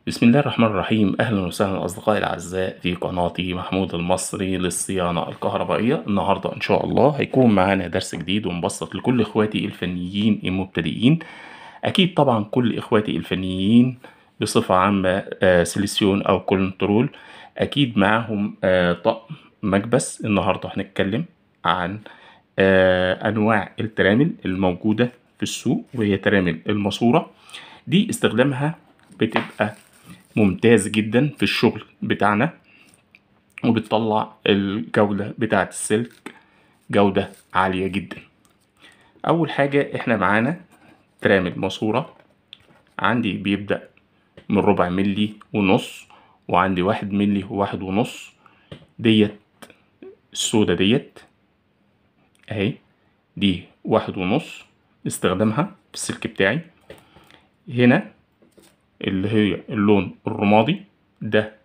بسم الله الرحمن الرحيم. أهلا وسهلا أصدقائي الأعزاء في قناتي محمود المصري للصيانة الكهربائية. النهاردة إن شاء الله هيكون معانا درس جديد ومبسط لكل إخواتي الفنيين المبتدئين. أكيد طبعا كل إخواتي الفنيين بصفة عامة سيليسيون أو كنترول أكيد معاهم طقم مكبس. النهاردة هنتكلم عن أنواع الترامل الموجودة في السوق، وهي ترامل الماسورة. دي استخدامها بتبقى ممتاز جدا في الشغل بتاعنا، وبتطلع الجودة بتاعة السلك جودة عالية جدا. أول حاجة احنا معانا ترامل ماسورة. عندي بيبدأ من 1/4 ملي ونص، وعندي 1 ملي و1.5. ديت السودة ديت اهي، دي 1.5 استخدامها في السلك بتاعي. هنا اللي هي اللون الرمادي ده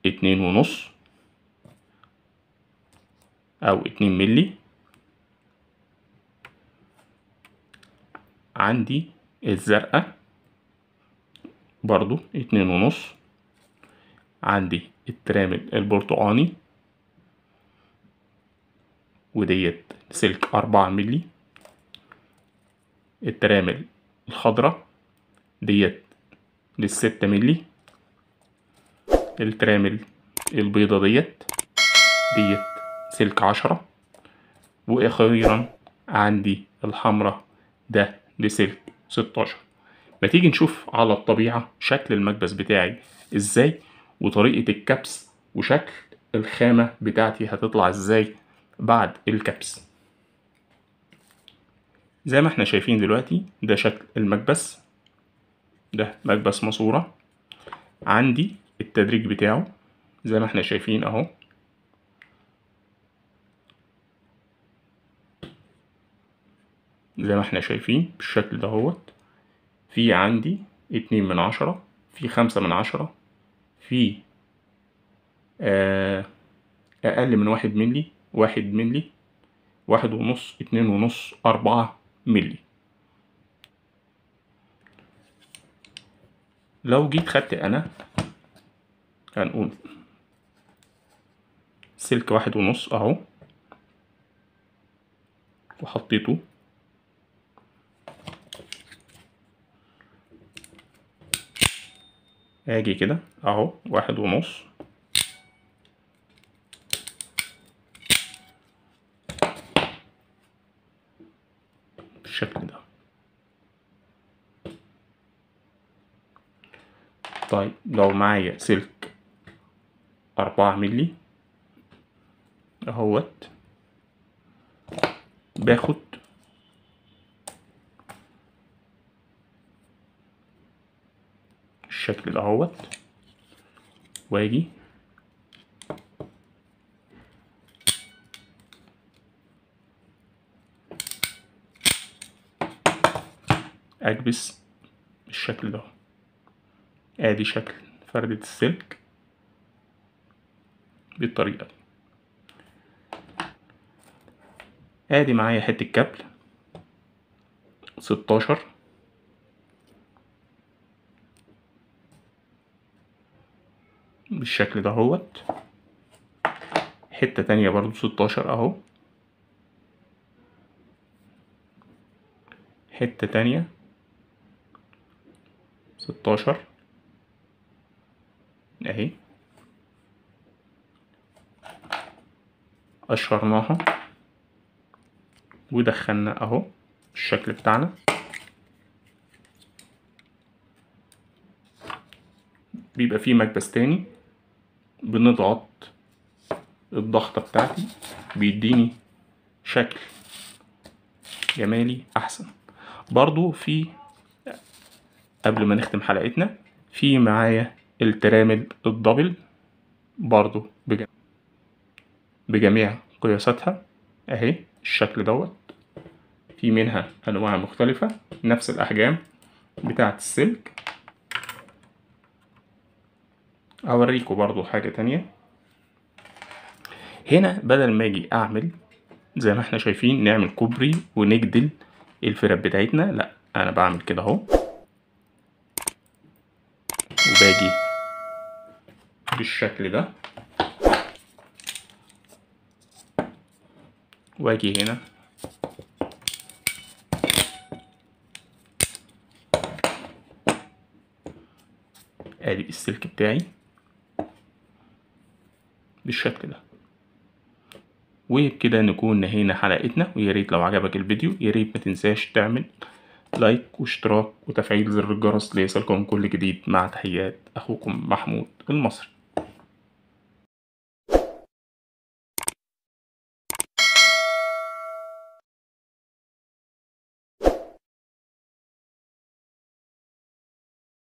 2.5 أو 2 ملي. عندي الزرقاء برضو 2.5. عندي الترامل البرتقاني وديت سلك 4 ملي. الترامل الخضراء ديت لل6 ملي. الترامل البيضة ديت سلك 10. وأخيرا عندي الحمراء ده لسلك 16. ما تيجي نشوف على الطبيعة شكل المكبس بتاعي ازاي، وطريقة الكبس، وشكل الخامة بتاعتي هتطلع ازاي بعد الكبس. زي ما احنا شايفين دلوقتي ده شكل المكبس، ده مكبس ماسورة. عندي التدريج بتاعه زي ما احنا شايفين اهو. زي ما احنا شايفين بالشكل دهوت. في عندي 2/10، في 5/10، في أقل من 1 ملي، 1 ملي، 1.5، 2.5، 4 ملي. لو جيت خدت أنا هنقول سلك 1.5 أهو، وحطيته أجي كده أهو 1.5 بالشكل ده. طيب لو معايا سلك 4 ملي اهوت، باخد الشكل ده اهوت، واجي اكبس بالشكل ده. ادي شكل فردة السلك بالطريقة دي. ادي معايا حتة كابل 16 بالشكل ده اهوت. حتة تانية برضو 16 اهو. حتة تانية 16 اهي، قشرناها ودخلنا اهو الشكل بتاعنا. بيبقى فيه مكبس تاني بنضغط الضغطة بتاعتي بيديني شكل جمالي احسن. برضو في قبل ما نختم حلقتنا في معايا الترامل الدبل برضو بجميع قياساتها اهي الشكل دوت. في منها انواع مختلفة نفس الاحجام بتاعة السلك. اوريكم برضو حاجة تانية. هنا بدل ما اجي اعمل زي ما احنا شايفين نعمل كوبري ونجدل الفرد بتاعتنا، لا انا بعمل كده اهو، باجي بالشكل ده، واجي هنا ادي السلك بتاعي بالشكل ده. وبكده نكون نهينا حلقتنا، ويا ريت لو عجبك الفيديو يا ريت ما تنساش تعمل لايك واشتراك وتفعيل زر الجرس ليصلكم كل جديد. مع تحيات اخوكم محمود المصري.